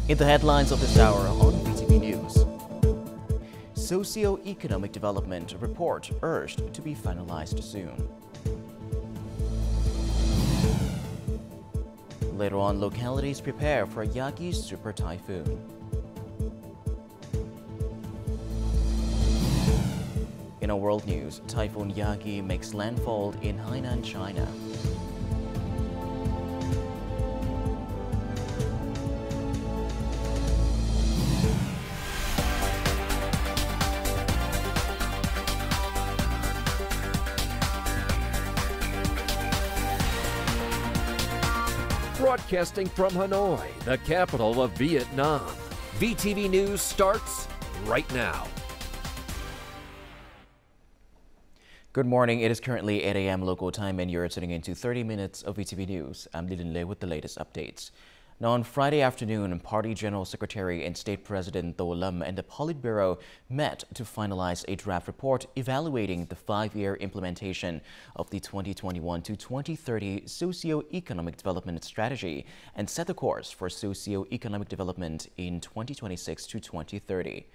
In the headlines of this hour on VTV News, Socio-Economic Development Report urged to be finalized soon. Later on, localities prepare for Yagi's super typhoon. In our world news, Typhoon Yagi makes landfall in Hainan, China. Broadcasting from Hanoi, the capital of Vietnam. VTV News starts right now. Good morning. It is currently 8 a.m. local time and you're tuning into 30 minutes of VTV News. I'm Lin Lei with the latest updates. Now, on Friday afternoon, Party General Secretary and State President Theo and the Politburo met to finalize a draft report evaluating the 5-year implementation of the 2021 to 2030 Socio-Economic Development Strategy and set the course for socio-economic development in 2026 to 2030.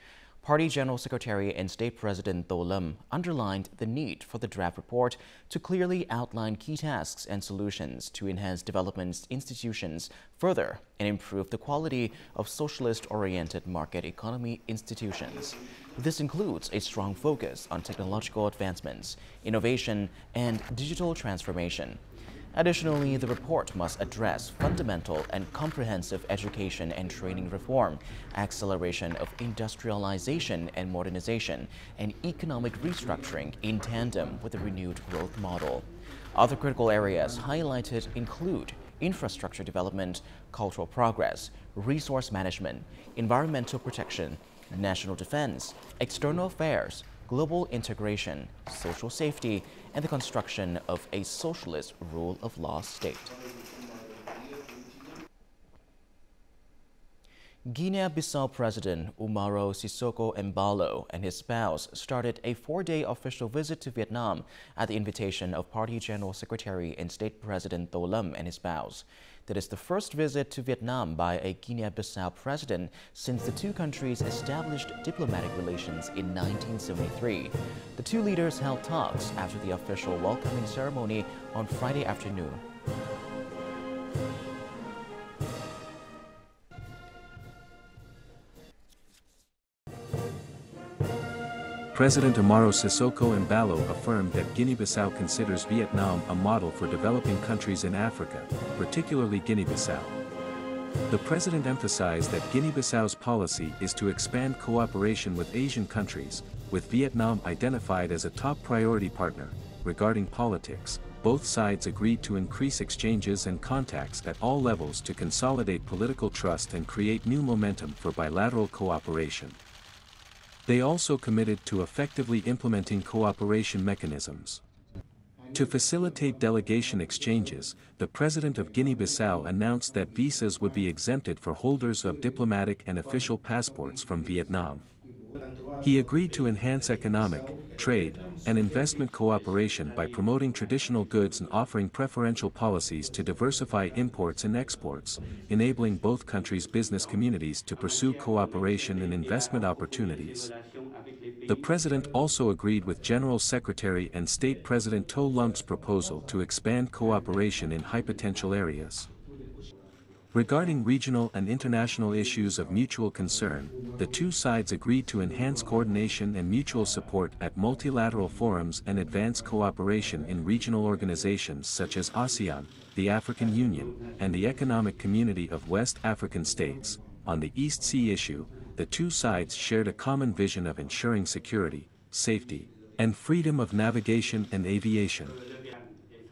Party General Secretary and State President Theo underlined the need for the draft report to clearly outline key tasks and solutions to enhance development institutions further and improve the quality of socialist-oriented market economy institutions. This includes a strong focus on technological advancements, innovation, and digital transformation. Additionally, the report must address fundamental and comprehensive education and training reform, acceleration of industrialization and modernization, and economic restructuring in tandem with a renewed growth model. Other critical areas highlighted include infrastructure development, cultural progress, resource management, environmental protection, national defense, external affairs, global integration, social safety, and the construction of a socialist rule of law state. Guinea-Bissau President Umaro Sissoco Embalo and his spouse started a 4-day official visit to Vietnam at the invitation of Party General Secretary and State President Theo and his spouse. That is the first visit to Vietnam by a Guinea-Bissau president since the two countries established diplomatic relations in 1973. The two leaders held talks after the official welcoming ceremony on Friday afternoon. President Umaro Sissoco Embalo affirmed that Guinea-Bissau considers Vietnam a model for developing countries in Africa, particularly Guinea-Bissau. The president emphasized that Guinea-Bissau's policy is to expand cooperation with Asian countries, with Vietnam identified as a top priority partner. Regarding politics, both sides agreed to increase exchanges and contacts at all levels to consolidate political trust and create new momentum for bilateral cooperation. They also committed to effectively implementing cooperation mechanisms. To facilitate delegation exchanges, the President of Guinea-Bissau announced that visas would be exempted for holders of diplomatic and official passports from Vietnam. He agreed to enhance economic, trade, and investment cooperation by promoting traditional goods and offering preferential policies to diversify imports and exports, enabling both countries' business communities to pursue cooperation and investment opportunities. The President also agreed with General Secretary and State President Theo proposal to expand cooperation in high-potential areas. Regarding regional and international issues of mutual concern, the two sides agreed to enhance coordination and mutual support at multilateral forums and advance cooperation in regional organizations such as ASEAN, the African Union, and the Economic Community of West African States. On the East Sea issue, the two sides shared a common vision of ensuring security, safety, and freedom of navigation and aviation.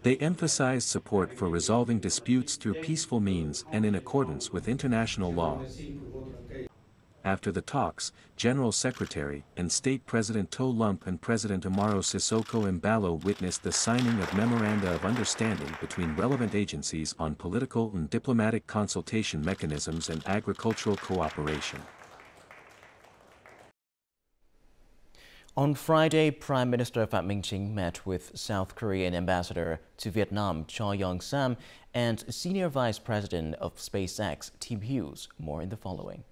They emphasized support for resolving disputes through peaceful means and in accordance with international law. After the talks, General Secretary and State President Theo and President Umaro Sissoco Embalo witnessed the signing of memoranda of understanding between relevant agencies on political and diplomatic consultation mechanisms and agricultural cooperation. On Friday, Prime Minister Phạm Minh Chính met with South Korean Ambassador to Vietnam Cho Young-sam and Senior Vice President of SpaceX, Tim Hughes. More in the following.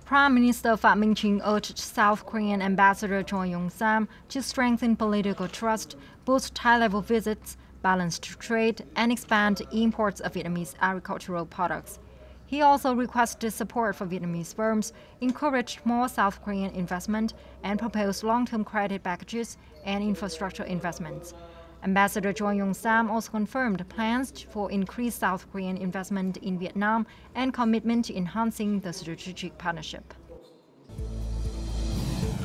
Prime Minister Pham Minh Chinh urged South Korean Ambassador Choi Yong-sam to strengthen political trust, boost high-level visits, balance trade, and expand imports of Vietnamese agricultural products. He also requested support for Vietnamese firms, encouraged more South Korean investment, and proposed long-term credit packages and infrastructure investments. Ambassador Choi Yong-sam also confirmed plans for increased South Korean investment in Vietnam and commitment to enhancing the strategic partnership.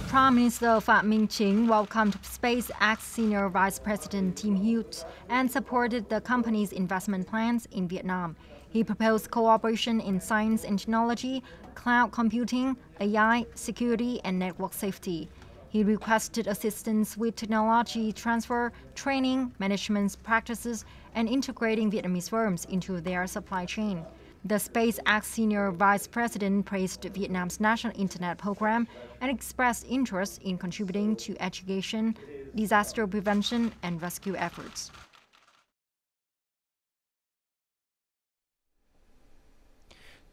Prime Minister Pham Minh Chinh welcomed SpaceX Senior Vice President Tim Hughes and supported the company's investment plans in Vietnam. He proposed cooperation in science and technology, cloud computing, AI, security, and network safety. He requested assistance with technology transfer, training, management practices, and integrating Vietnamese firms into their supply chain. The SpaceX Senior Vice President praised Vietnam's national internet program and expressed interest in contributing to education, disaster prevention, and rescue efforts.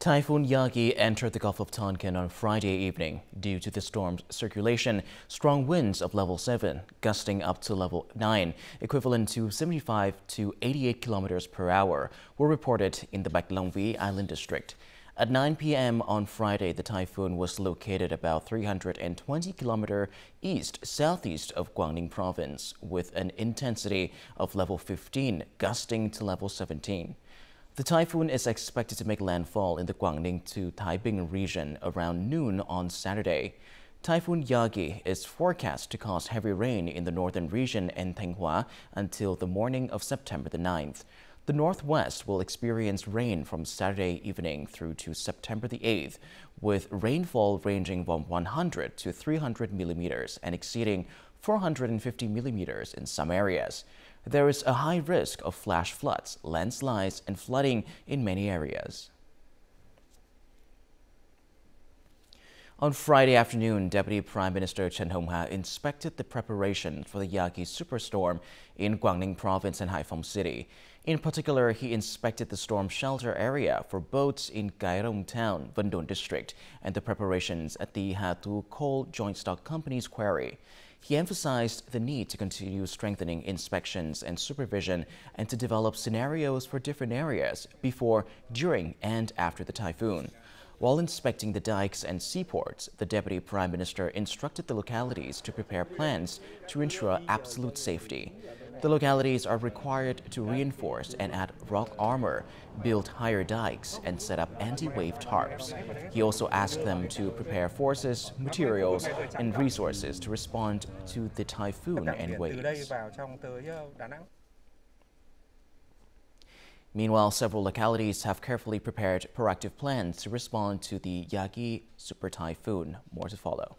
Typhoon YAGI entered the Gulf of Tonkin on Friday evening. Due to the storm's circulation, strong winds of level 7, gusting up to level 9, equivalent to 75 to 88 kilometers per hour, were reported in the Bac Long Vy Island District. At 9 p.m. on Friday, the typhoon was located about 320 kilometers east-southeast of Quang Ninh Province, with an intensity of level 15, gusting to level 17. The typhoon is expected to make landfall in the Quang Ninh to Taiping region around noon on Saturday. Typhoon YAGI is forecast to cause heavy rain in the northern region and Thanh Hóa until the morning of September the 9th. The northwest will experience rain from Saturday evening through to September the 8th, with rainfall ranging from 100 to 300 millimeters and exceeding 450 millimeters in some areas. There is a high risk of flash floods, landslides, and flooding in many areas. On Friday afternoon, Deputy Prime Minister Chen Hong-ha inspected the preparation for the YAGI superstorm in Quang Ninh Province and Haiphong City. In particular, he inspected the storm shelter area for boats in Cái Rồng Town, Vân Đồn District, and the preparations at the Hà Tu Coal Joint Stock Company's quarry. He emphasized the need to continue strengthening inspections and supervision and to develop scenarios for different areas before, during, and after the typhoon. While inspecting the dikes and seaports, the Deputy Prime Minister instructed the localities to prepare plans to ensure absolute safety. The localities are required to reinforce and add rock armor, build higher dikes, and set up anti-wave tarps. He also asked them to prepare forces, materials, and resources to respond to the typhoon and waves. Meanwhile, several localities have carefully prepared proactive plans to respond to the YAGI super typhoon. More to follow.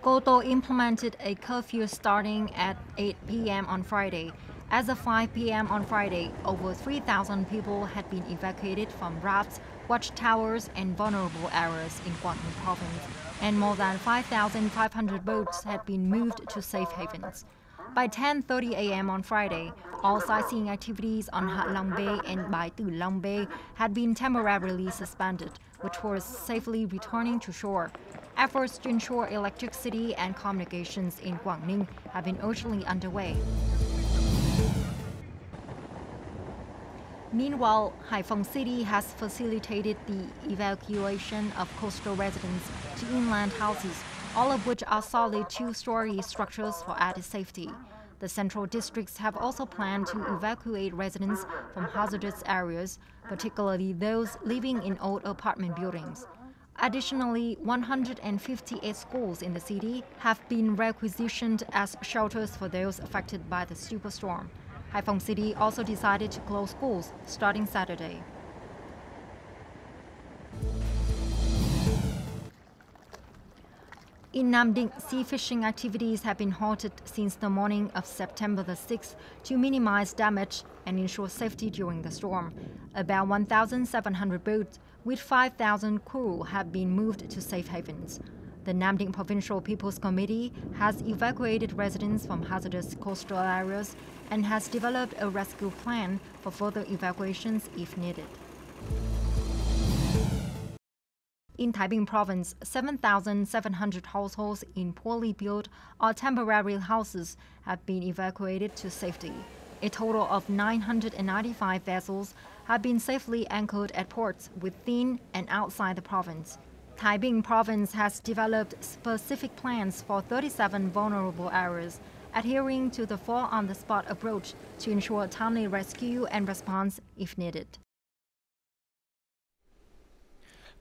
Cô Tô implemented a curfew starting at 8 p.m. on Friday. As of 5 p.m. on Friday, over 3,000 people had been evacuated from rafts, watchtowers, and vulnerable areas in Quang Ninh Province, and more than 5,500 boats had been moved to safe havens. By 10:30 a.m. on Friday, all sightseeing activities on Hạ Long Bay and Bai Tu Long Bay had been temporarily suspended, with tourists safely returning to shore. Efforts to ensure electricity and communications in Quang Ninh have been urgently underway. Meanwhile, Haiphong City has facilitated the evacuation of coastal residents to inland houses, all of which are solid two-story structures for added safety. The central districts have also planned to evacuate residents from hazardous areas, particularly those living in old apartment buildings. Additionally, 158 schools in the city have been requisitioned as shelters for those affected by the superstorm. Haiphong City also decided to close schools starting Saturday. In Nam Dinh, sea fishing activities have been halted since the morning of September the 6th to minimize damage and ensure safety during the storm. About 1,700 boats with 5,000 crew have been moved to safe havens. The Nam Dinh Provincial People's Committee has evacuated residents from hazardous coastal areas and has developed a rescue plan for further evacuations if needed. In Taiping Province, 7,700 households in poorly built or temporary houses have been evacuated to safety. A total of 995 vessels have been safely anchored at ports within and outside the province. Taiping Province has developed specific plans for 37 vulnerable areas, adhering to the fall-on-the-spot approach to ensure timely rescue and response if needed.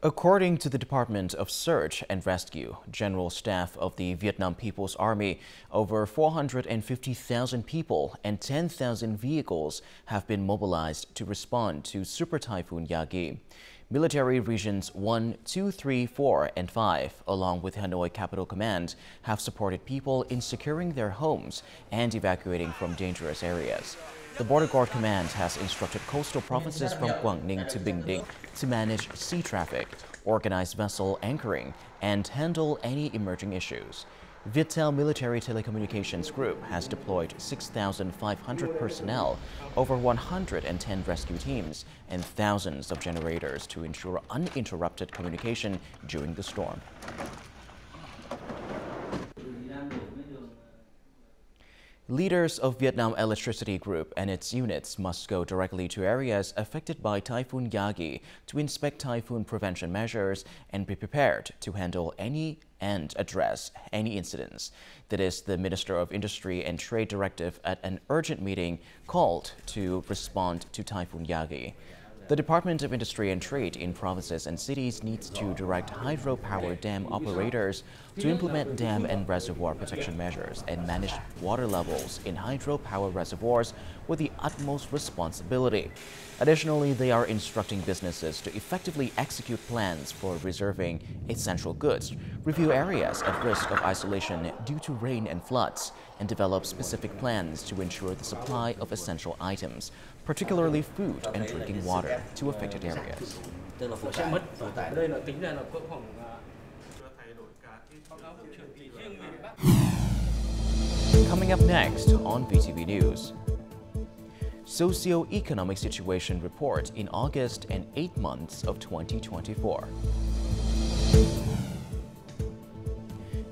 According to the Department of Search and Rescue, General Staff of the Vietnam People's Army, over 450,000 people and 10,000 vehicles have been mobilized to respond to Super Typhoon YAGI. Military Regions 1, 2, 3, 4, and 5, along with Hanoi Capital Command, have supported people in securing their homes and evacuating from dangerous areas. The Border Guard Command has instructed coastal provinces from Quảng Ninh to Bình Định to manage sea traffic, organize vessel anchoring, and handle any emerging issues. Viettel Military Telecommunications Group has deployed 6,500 personnel, over 110 rescue teams, and thousands of generators to ensure uninterrupted communication during the storm. Leaders of Vietnam Electricity Group and its units must go directly to areas affected by Typhoon YAGI to inspect typhoon prevention measures and be prepared to handle any and address any incidents. That is the Minister of Industry and Trade directive at an urgent meeting called to respond to Typhoon YAGI. The Department of Industry and Trade in provinces and cities needs to direct hydropower dam operators to implement dam and reservoir protection measures and manage water levels in hydropower reservoirs with the utmost responsibility. Additionally, they are instructing businesses to effectively execute plans for reserving essential goods, review areas at risk of isolation due to rain and floods, and develop specific plans to ensure the supply of essential items, particularly food and drinking water, to affected areas. Coming up next on VTV News. Socio-Economic Situation Report in August and 8 months of 2024.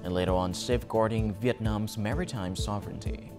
And later on, safeguarding Vietnam's maritime sovereignty.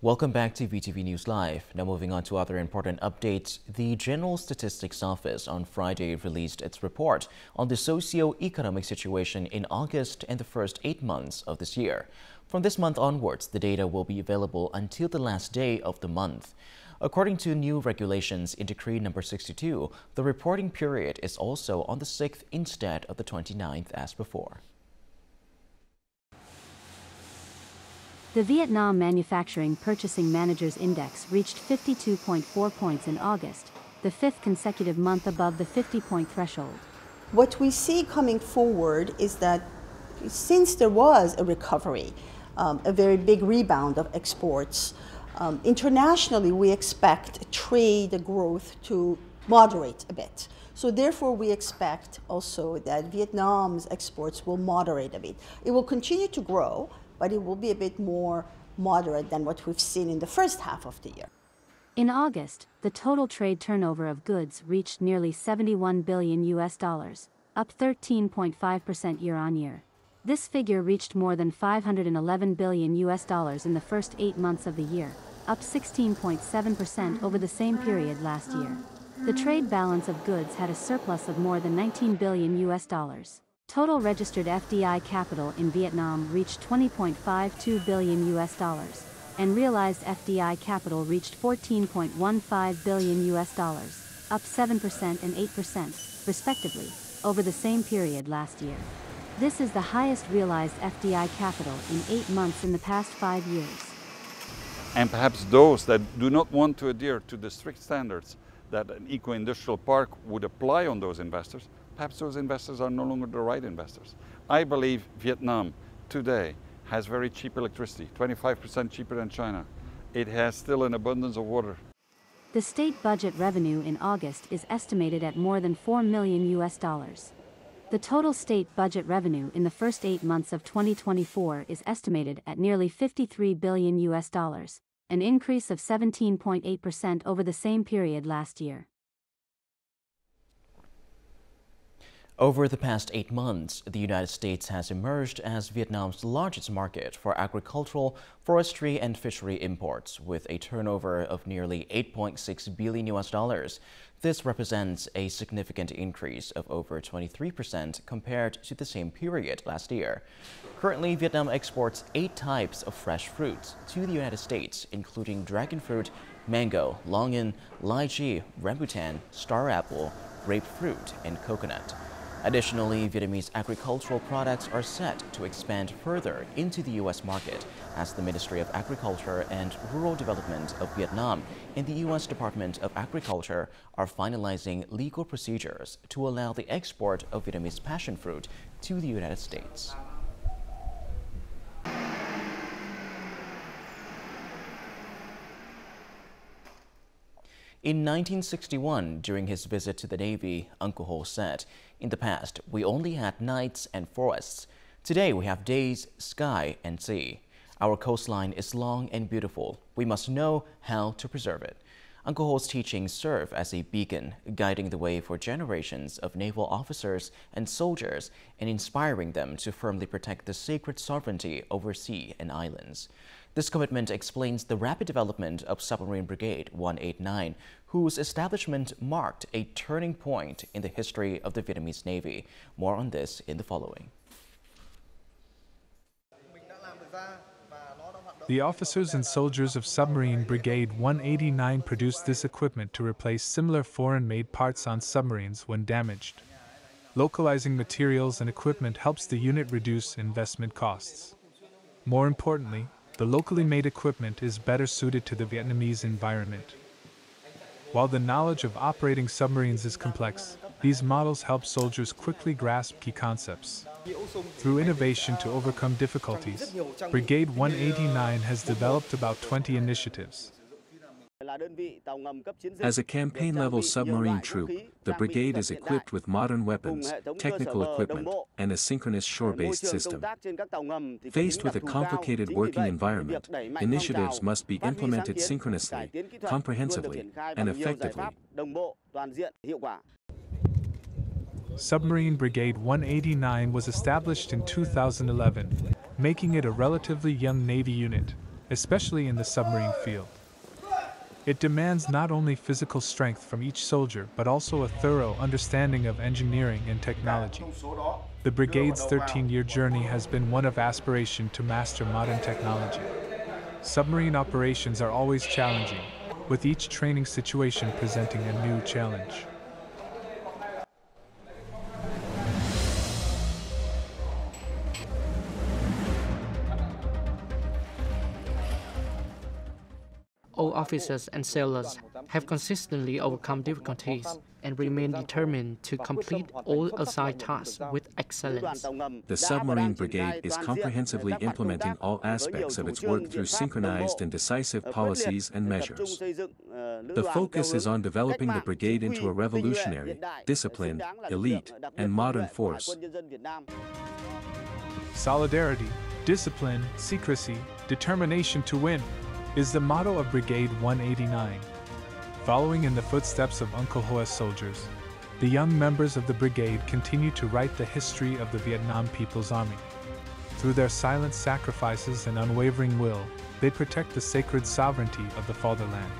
Welcome back to VTV News Live. Now moving on to other important updates. The General Statistics Office on Friday released its report on the socio-economic situation in August and the first 8 months of this year. From this month onwards, the data will be available until the last day of the month. According to new regulations in Decree number 62, the reporting period is also on the 6th instead of the 29th as before. The Vietnam Manufacturing Purchasing Managers Index reached 52.4 points in August, the 5th consecutive month above the 50-point threshold. What we see coming forward is that since there was a recovery, a very big rebound of exports, internationally we expect trade growth to moderate a bit. So therefore we expect also that Vietnam's exports will moderate a bit. It will continue to grow, but it will be a bit more moderate than what we've seen in the first half of the year. In August, the total trade turnover of goods reached nearly $71 billion, up 13.5% year-on-year. This figure reached more than $511 billion in the first 8 months of the year, up 16.7% over the same period last year. The trade balance of goods had a surplus of more than $19 billion. Total registered FDI capital in Vietnam reached $20.52 billion, and realized FDI capital reached $14.15 billion, up 7% and 8%, respectively, over the same period last year. This is the highest realized FDI capital in 8 months in the past 5 years. And perhaps those that do not want to adhere to the strict standards that an eco-industrial park would apply on those investors, perhaps those investors are no longer the right investors. I believe Vietnam today has very cheap electricity, 25% cheaper than China. It has still an abundance of water. The state budget revenue in August is estimated at more than $4 million. The total state budget revenue in the first 8 months of 2024 is estimated at nearly $53 billion, an increase of 17.8% over the same period last year. Over the past 8 months, the United States has emerged as Vietnam's largest market for agricultural, forestry, and fishery imports, with a turnover of nearly $8.6 billion. This represents a significant increase of over 23% compared to the same period last year. Currently, Vietnam exports 8 types of fresh fruits to the United States, including dragon fruit, mango, longan, lychee, rambutan, star apple, grapefruit, and coconut. Additionally, Vietnamese agricultural products are set to expand further into the U.S. market as the Ministry of Agriculture and Rural Development of Vietnam and the U.S. Department of Agriculture are finalizing legal procedures to allow the export of Vietnamese passion fruit to the United States. In 1961, during his visit to the Navy, Uncle Ho said, "In the past, we only had nights and forests. Today, we have days, sky, and sea. Our coastline is long and beautiful. We must know how to preserve it." Uncle Ho's teachings serve as a beacon, guiding the way for generations of naval officers and soldiers and inspiring them to firmly protect the sacred sovereignty over sea and islands. This commitment explains the rapid development of Submarine Brigade 189, whose establishment marked a turning point in the history of the Vietnamese Navy. More on this in the following. The officers and soldiers of Submarine Brigade 189 produced this equipment to replace similar foreign-made parts on submarines when damaged. Localizing materials and equipment helps the unit reduce investment costs. More importantly, the locally made equipment is better suited to the Vietnamese environment. While the knowledge of operating submarines is complex, these models help soldiers quickly grasp key concepts. Through innovation to overcome difficulties, Brigade 189 has developed about 20 initiatives. As a campaign-level submarine troop, the brigade is equipped with modern weapons, technical equipment, and a synchronous shore-based system. Faced with a complicated working environment, initiatives must be implemented synchronously, comprehensively, and effectively. Submarine Brigade 189 was established in 2011, making it a relatively young Navy unit, especially in the submarine field. It demands not only physical strength from each soldier but also a thorough understanding of engineering and technology. The brigade's 13-year journey has been one of aspiration to master modern technology. Submarine operations are always challenging, with each training situation presenting a new challenge. All officers and sailors have consistently overcome difficulties and remain determined to complete all assigned tasks with excellence. The Submarine Brigade is comprehensively implementing all aspects of its work through synchronized and decisive policies and measures. The focus is on developing the brigade into a revolutionary, disciplined, elite, and modern force. Solidarity, discipline, secrecy, determination to win is the motto of Brigade 189. Following in the footsteps of Uncle Ho's soldiers, the young members of the brigade continue to write the history of the Vietnam People's Army. Through their silent sacrifices and unwavering will, they protect the sacred sovereignty of the fatherland.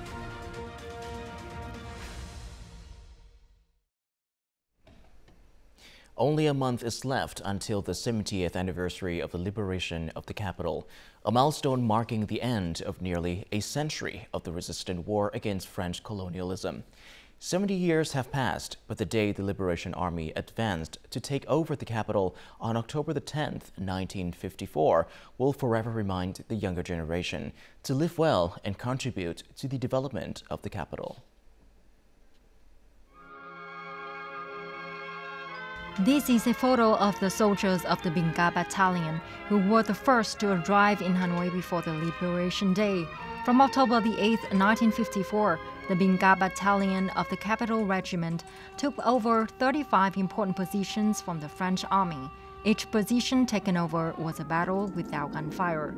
Only a month is left until the 70th anniversary of the liberation of the capital, a milestone marking the end of nearly a century of the resistant war against French colonialism. 70 years have passed, but the day the Liberation Army advanced to take over the capital on October the 10th, 1954, will forever remind the younger generation to live well and contribute to the development of the capital. This is a photo of the soldiers of the Binga Battalion, who were the first to arrive in Hanoi before the Liberation Day. From October the 8th, 1954, the Binga Battalion of the Capital Regiment took over 35 important positions from the French Army. Each position taken over was a battle without gunfire.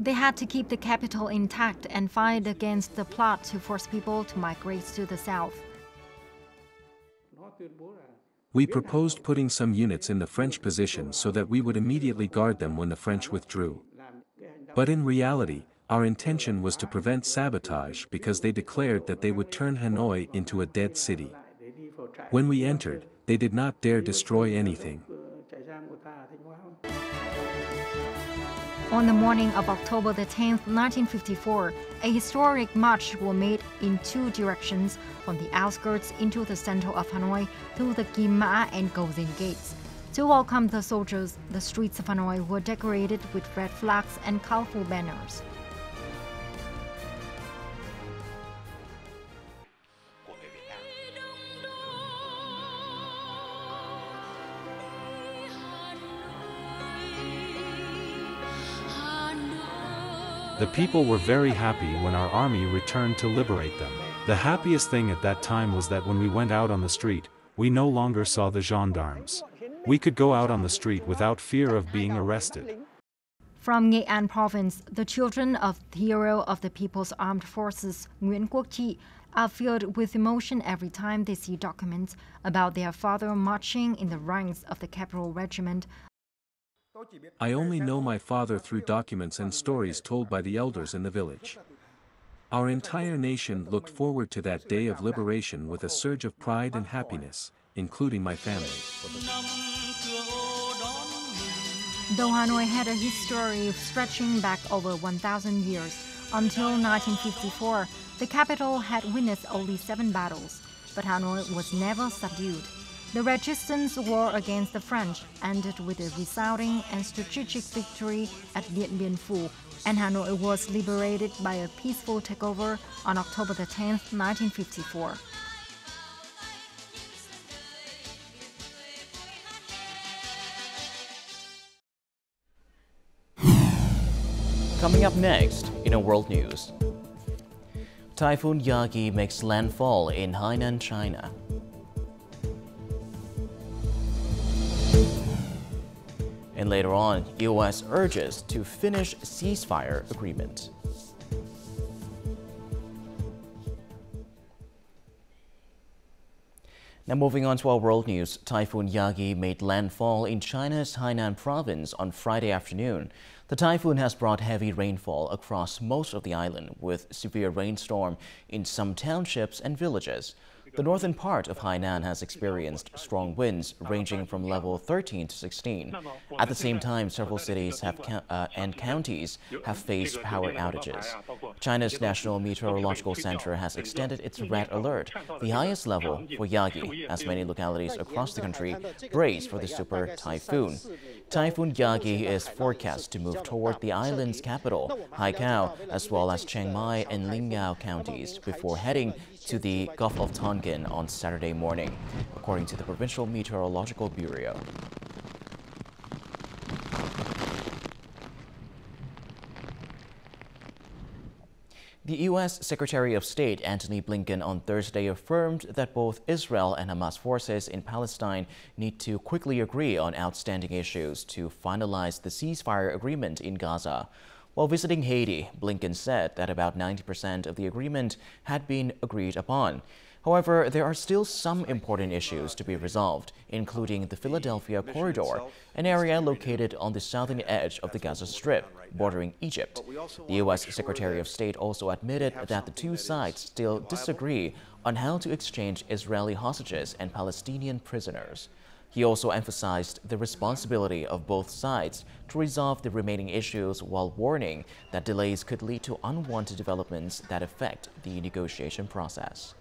They had to keep the capital intact and fight against the plot to force people to migrate to the south. We proposed putting some units in the French position so that we would immediately guard them when the French withdrew. But in reality, our intention was to prevent sabotage because they declared that they would turn Hanoi into a dead city. When we entered, they did not dare destroy anything. On the morning of October the 10th, 1954, a historic march was made in two directions from the outskirts into the center of Hanoi through the Kim Ma and Gozin gates. To welcome the soldiers, the streets of Hanoi were decorated with red flags and colorful banners. The people were very happy when our army returned to liberate them. The happiest thing at that time was that when we went out on the street, we no longer saw the gendarmes. We could go out on the street without fear of being arrested. From Nghệ An province, the children of the hero of the People's Armed Forces, Nguyễn Quốc Trị, are filled with emotion every time they see documents about their father marching in the ranks of the Capital Regiment. I only know my father through documents and stories told by the elders in the village. Our entire nation looked forward to that day of liberation with a surge of pride and happiness, including my family. Though Hanoi had a history stretching back over 1,000 years, until 1954, the capital had witnessed only 7 battles, but Hanoi was never subdued. The resistance war against the French ended with a resounding and strategic victory at VTV4, and Hanoi was liberated by a peaceful takeover on October the 10th, 1954. Coming up next in our world news, Typhoon YAGI makes landfall in Hainan, China. And later on, U.S. urges to finish ceasefire agreement. Now moving on to our world news, Typhoon YAGI made landfall in China's Hainan province on Friday afternoon. The typhoon has brought heavy rainfall across most of the island, with severe rainstorm in some townships and villages. The northern part of Hainan has experienced strong winds ranging from level 13 to 16. At the same time, several cities and counties have faced power outages. China's National Meteorological Center has extended its red alert, the highest level for YAGI, as many localities across the country brace for the super typhoon. Typhoon YAGI is forecast to move toward the island's capital, Haikou, as well as Chiang Mai and Lingyao counties before heading to the Gulf of Tonkin on Saturday morning, according to the Provincial Meteorological Bureau. The U.S. Secretary of State Antony Blinken on Thursday affirmed that both Israel and Hamas forces in Palestine need to quickly agree on outstanding issues to finalize the ceasefire agreement in Gaza. While visiting Haiti, Blinken said that about 90% of the agreement had been agreed upon. However, there are still some important issues to be resolved, including the Philadelphia Corridor, an area located on the southern edge of the Gaza Strip, bordering Egypt. The U.S. Secretary of State also admitted that the two sides still disagree on how to exchange Israeli hostages and Palestinian prisoners. He also emphasized the responsibility of both sides to resolve the remaining issues while warning that delays could lead to unwanted developments that affect the negotiation process.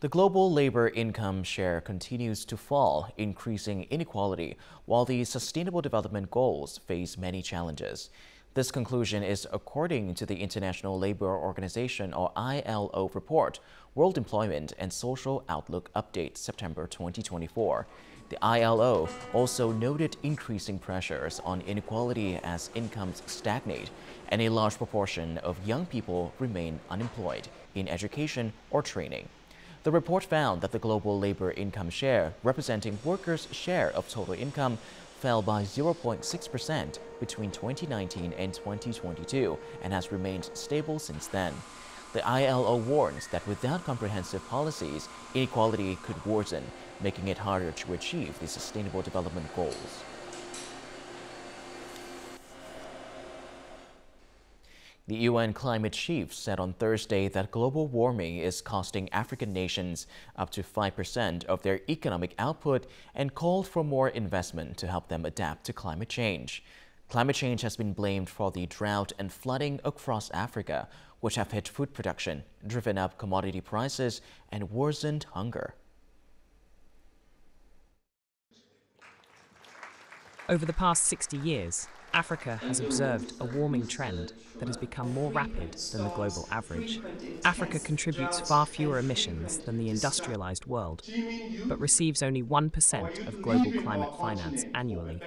The global labor income share continues to fall, increasing inequality, while the Sustainable Development Goals face many challenges. This conclusion is according to the International Labour Organization, or ILO, report, World Employment and Social Outlook Update, September 2024. The ILO also noted increasing pressures on inequality as incomes stagnate and a large proportion of young people remain unemployed in education or training. The report found that the global labor income share, representing workers' share of total income, fell by 0.6% between 2019 and 2022 and has remained stable since then. The ILO warns that without comprehensive policies, inequality could worsen, making it harder to achieve the Sustainable Development Goals. The UN climate chief said on Thursday that global warming is costing African nations up to 5% of their economic output and called for more investment to help them adapt to climate change. Climate change has been blamed for the drought and flooding across Africa, which have hit food production, driven up commodity prices, and worsened hunger. Over the past 60 years, Africa has observed a warming trend that has become more rapid than the global average. Africa contributes far fewer emissions than the industrialized world, but receives only 1% of global climate finance annually.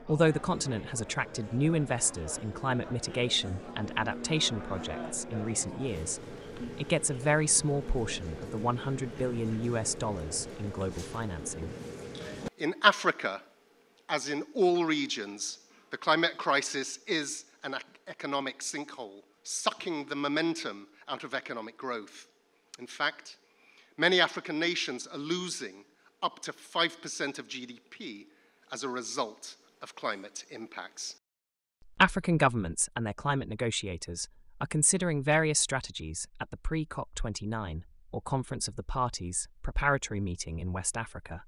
Although the continent has attracted new investors in climate mitigation and adaptation projects in recent years, it gets a very small portion of the $100 billion in global financing. In Africa, as in all regions, the climate crisis is an economic sinkhole, sucking the momentum out of economic growth. In fact, many African nations are losing up to 5% of GDP as a result of climate impacts. African governments and their climate negotiators are considering various strategies at the pre-COP29, or Conference of the Parties, preparatory meeting in West Africa.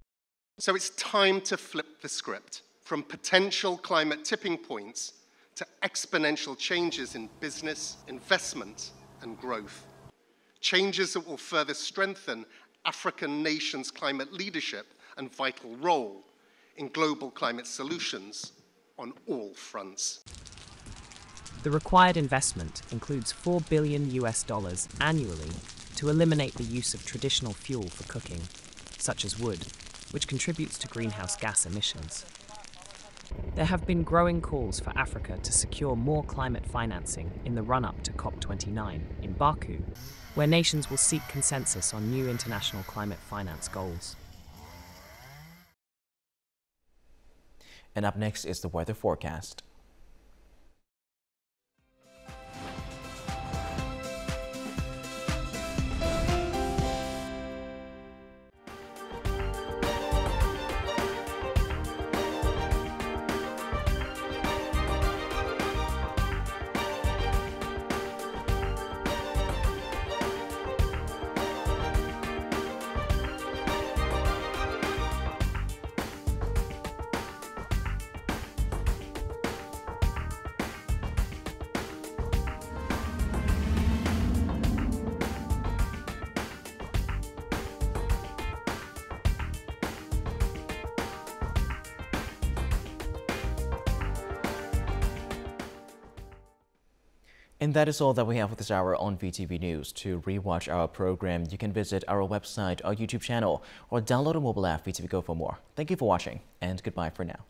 So it's time to flip the script. From potential climate tipping points to exponential changes in business, investment, and growth. Changes that will further strengthen African nations' climate leadership and vital role in global climate solutions on all fronts. The required investment includes $4 billion annually to eliminate the use of traditional fuel for cooking, such as wood, which contributes to greenhouse gas emissions. There have been growing calls for Africa to secure more climate financing in the run-up to COP29 in Baku, where nations will seek consensus on new international climate finance goals. And up next is the weather forecast. And that is all that we have for this hour on VTV News. To rewatch our program, you can visit our website, our YouTube channel, or download a mobile app, VTVgo, for more. Thank you for watching, and goodbye for now.